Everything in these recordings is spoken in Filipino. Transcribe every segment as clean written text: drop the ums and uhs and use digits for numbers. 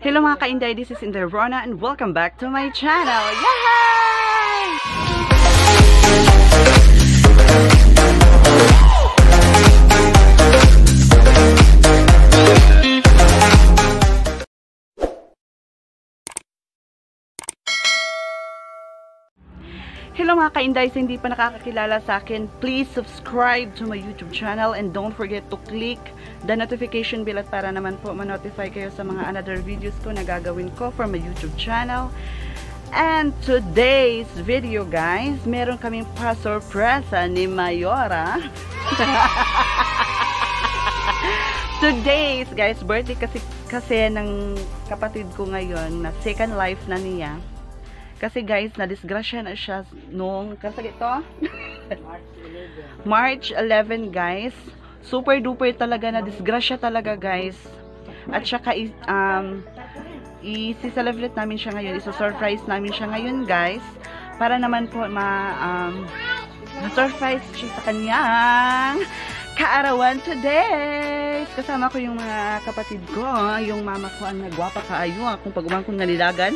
Hello mga ka-Inday, this is Inday Rona and welcome back to my channel. Yay! Hello mga ka-Inday, sa hindi pa nakakakilala sa akin, please subscribe to my YouTube channel and don't forget to click the notification bell at para naman po ma-notify kayo sa mga another videos ko na gagawin ko for my YouTube channel. And today's video guys, meron kaming pa-surpresa ni Mayora. Today's guys, birthday kasi ng kapatid ko ngayon na second life na niya. Kasi guys, na-disgrasya na siya nung, kasi ito, March 11 guys. Super duper talaga, na-disgrasya talaga guys. At saka, isi-celebrate namin siya ngayon, iso-surprise namin siya ngayon guys. Para naman po ma-surprise siya sa kanyang kaarawan today. Kasama ko yung mga kapatid ko, yung mama ko ang nagwapa kaayo, kung pag-umangkong nalilagan.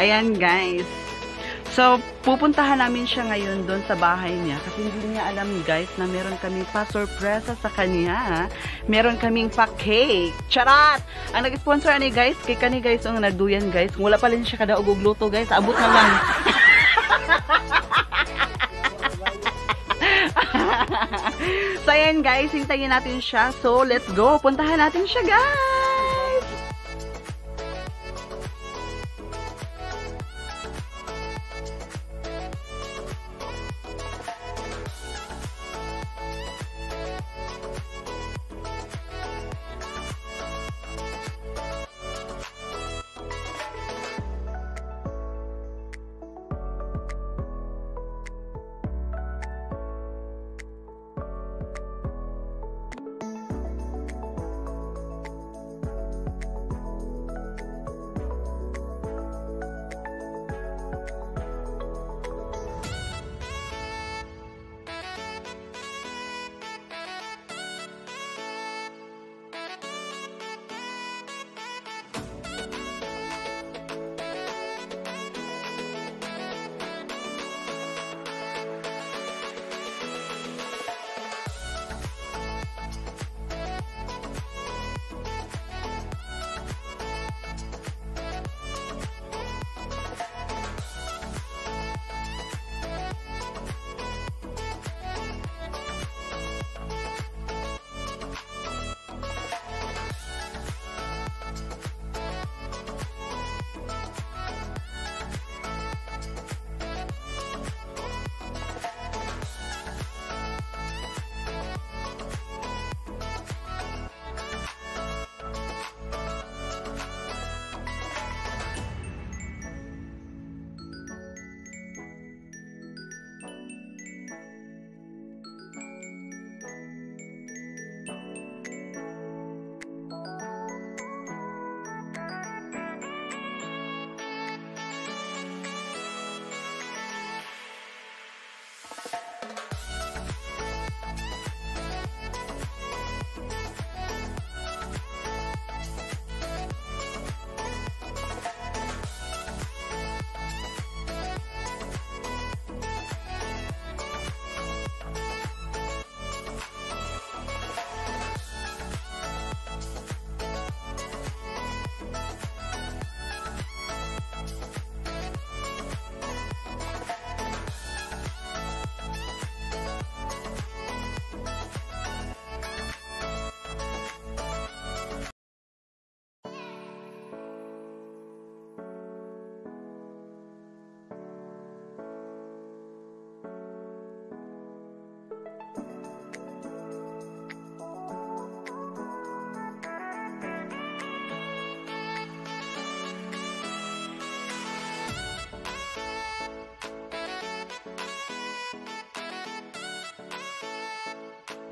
Ayan guys. So, pupuntahan namin siya ngayon doon sa bahay niya. Kasi hindi niya alam guys na meron kaming pa-surpresa sa kanya. Meron kaming pa-cake. Charat! Ang nag-sponsor ni guys, cake ni guys ang nagduyan guys. Wala pa rin siya kada ugog-luto guys. Abot na lang. So, ayan guys. Hintayin natin siya. So, let's go. Puntahan natin siya guys.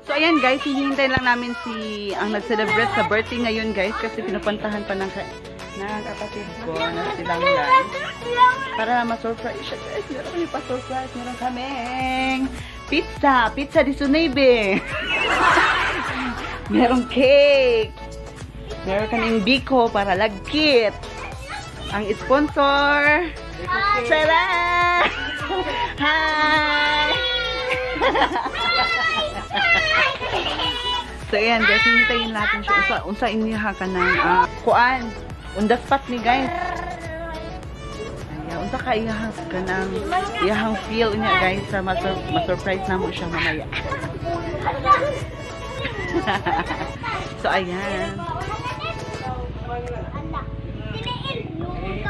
So, ayan guys, hinihintay lang namin ang nag-celebrate sa birthday ngayon guys kasi pinupuntahan pa ng kapatid ko na silang lang para ma-surprise siya guys. Meron kami pa-surprise. Meron kaming pizza di Sunaybe. Merong cake. Meron kaming biko para lagkit. Ang sponsor. Tara! Hi! So, ayan guys, hintayin natin siya. Unsa iniha ka ng kuan. On the spot ni guys. Ayan, unsa ka iyahang ka ng iyahang feel niya guys. Ma-surprise na mo siya mamaya. So, ayan.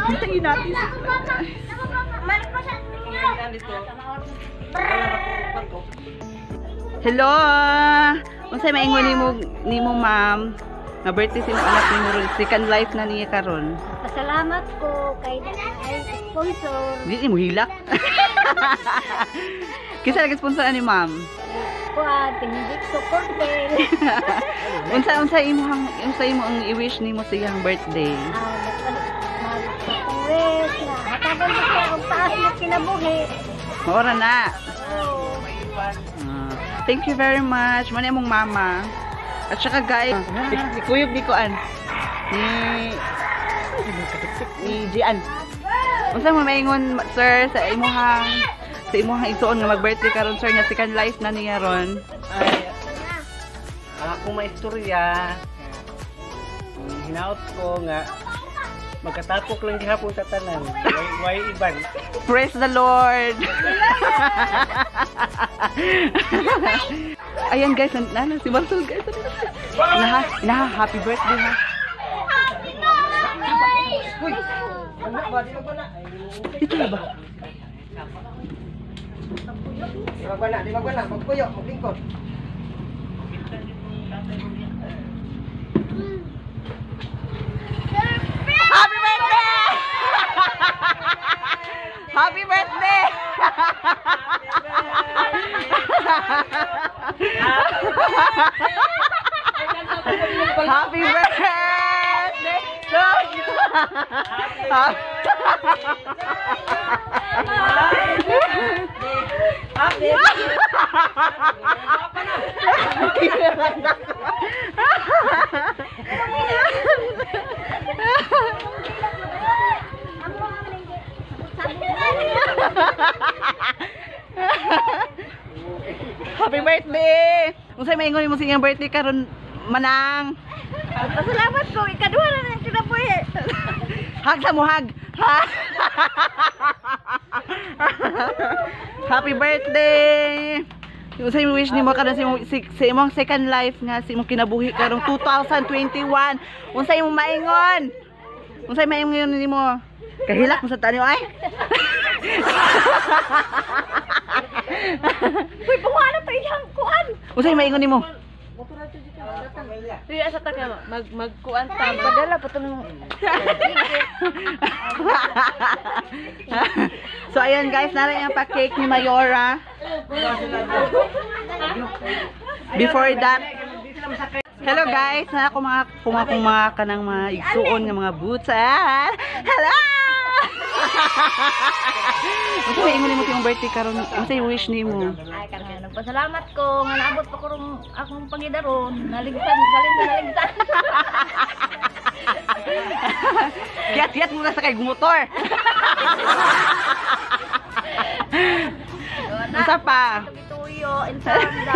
Hintayin natin sila guys. Hello! Unsay maingon nimo ma'am? Nga birthday si anak ni mo second life na niya karon. Pasalamat ko kay sponsor. Di mo hilak. Kisa lagi sponsor ani ma'am? Kuan tindig support din. Unsa imong ang i-wish nimo sa iyang birthday? Mag-wish na hatagan mo siya og taas mo kinabuhi. Ora na. Oh. Thank you very much. Mani among mama. At saka guys, si Kuyog di koan. Ni Jian. Unsa mo maingon sir sa imong isuon nga mag-birthday karon sir nga second life na niya ron? Ay, ako maistorya. Hinaot ko nga magkatapok lang gihapon sa tanan. Way iban. Praise the Lord. Ayan guys, nana si Marcel guys. Nah, happy birthday ha. Uy! Anak ba? Di ba na? Ito na ba? Di ba na? Magpuyo, maglingkod. Happy birthday! Happy birthday! Happy birthday! Happy birthday! Unsay maingon mo sa iyang birthday karon manang? Pasalamat ko ikaduha na nang kinabuhi. Hag sa mo hag. Ha? Happy birthday! Unsay mo wish nimo karon sa imong second life nga sa imong kinabuhi karong 2021. Unsay mo maingon? Unsay maingon nimo? Kahilak mo sa taniw ay? Uy, buwan na tayo siyang kuan. Unsay maingon nimo? Uy, asa ta ka magkuan ta. Padala pa to ng So ayan guys, nara yung pa-cake ni Mayora. Before that, hello guys, na ako mga kanang mga igsuon nga mga butan. Hello! Unsa may ingon nimo tiyong birthday karon? Unsa yung wish nimo? ay kanang nagpasalamat ko nga naabot pa ko ron akong pangidaron. Naligsan. Kiyat-kiyat mo na sa kay motor. Unsa pa? Tuyo, insanda.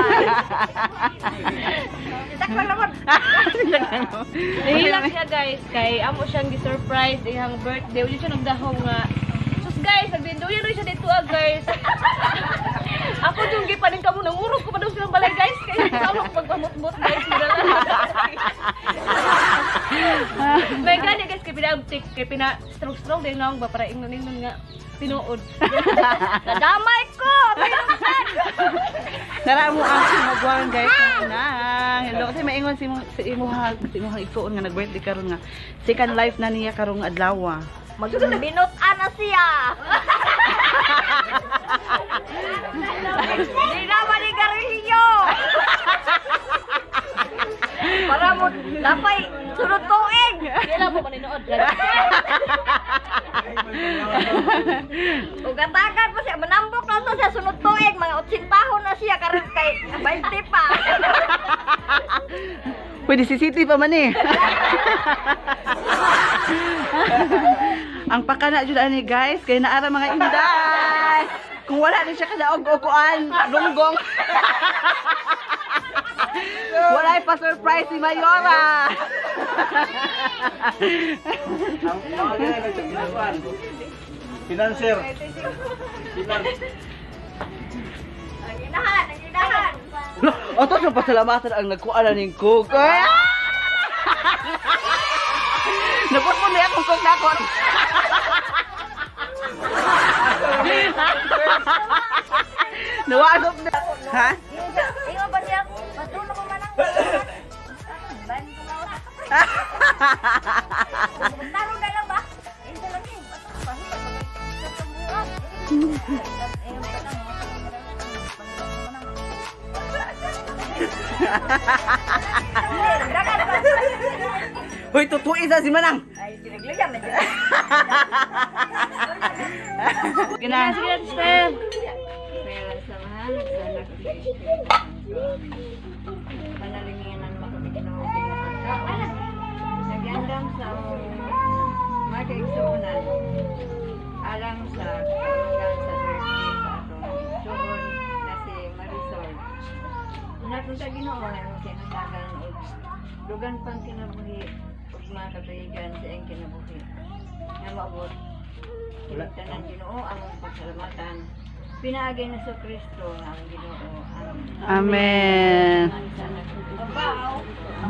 Sakto naman. Nahilak siya guys, kay amo siyang gi-surprise ihang birthday. Uli siya nagdahong nga. Sus guys, nagdinduyan rin siya dito guys. Ako yung gipanin ka mo, nangurog ko pa daw silang balay guys. Kaya sama ko magpamot-mot guys. May gani guys, kay pinag-tik, kay pina-stroke-stroke din nga, para ingnon nga tinuod. Nadamay ko! Nara mo ang magwaran guys na. Hello kasi maingon si imuhang isuon nga nag-birthday karon nga second life na niya karong adlaw. Magbinot-an na siya! Hindi na manigarilyo! Para mo, lapay, sunod tuig! Kailan mo maninood? Ugatagan pa siya, manambok na to siya sunod tuig, mga 80 tahon na siya, karon kay 20 pa. Pwede CCTV pa man eh. Ang pakana jud ani guys, kay naara mga inday. Kung wala din siya kadaog o kuan, lunggong. Wala pa surprise si Mayora. Financer. Ang inahan. O to sa pasalamatan ang nagkuan ning cook. Napupun na akong cook na ako. Nawagop na. Ha? Iyo ba siya? Patulong ko man ang. Ban ko na. Taro na lang ba? Isa lang eh. Hoy, tutuin sa si Manang. Ay, sinagligyan na siya. Gina. Sige, sister. Pera sa mahal, sa panalingin makapiginawa nagandam sa makaigsunan alang sa kamagan sa birthday sa atong suon na si Marisol. Natong sa Ginoo ang sinatagan og dugan pang kinabuhi ug mga katuigan sa iyang kinabuhi. Na maabot tanan Ginoo ang pagsalamatan. Pinaagay na sa Kristo ang Ginoo. Amen.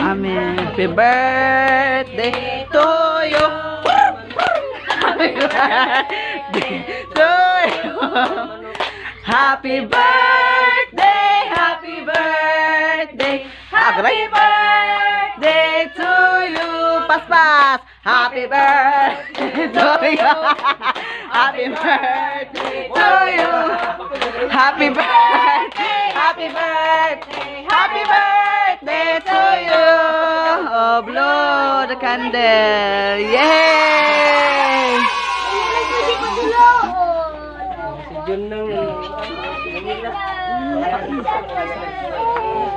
Amen. Happy birthday to you. Happy birthday to you. Happy birthday, happy birthday, happy birthday to you. Pas. Happy birthday to you. Happy birthday to you. Happy birthday, happy birthday, happy birthday to you. Oh, blow the candle. Yay! Si Jun nang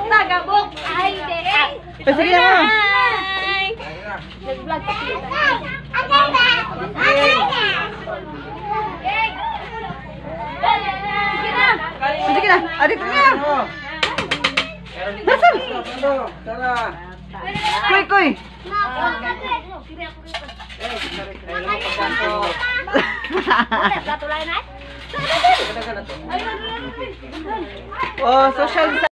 Tagabok. Ay, dere. Sige na mo. Nag-vlog pa kita. Sige na. Adito na. Nasaan? Tara. Kuy. Oh, social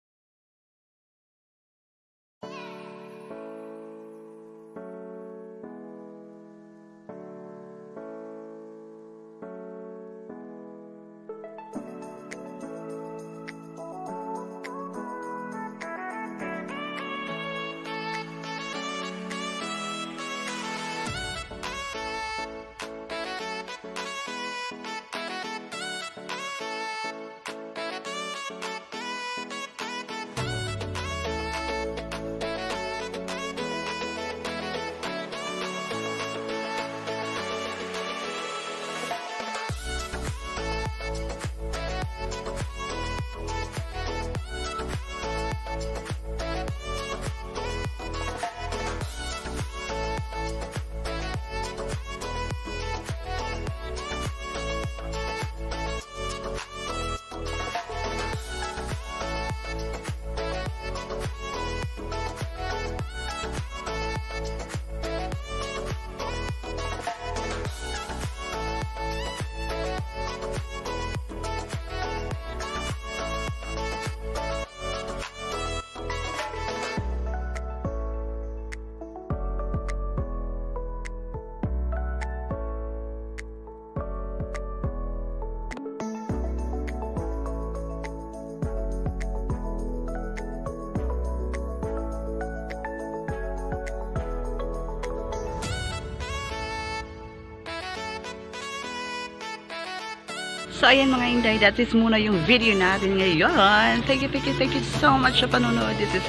So, ayan mga Inday, that is muna yung video natin ngayon. Thank you so much sa panonood. This is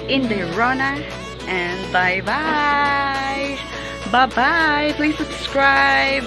Inday Rona. And bye-bye! Bye-bye! Please subscribe!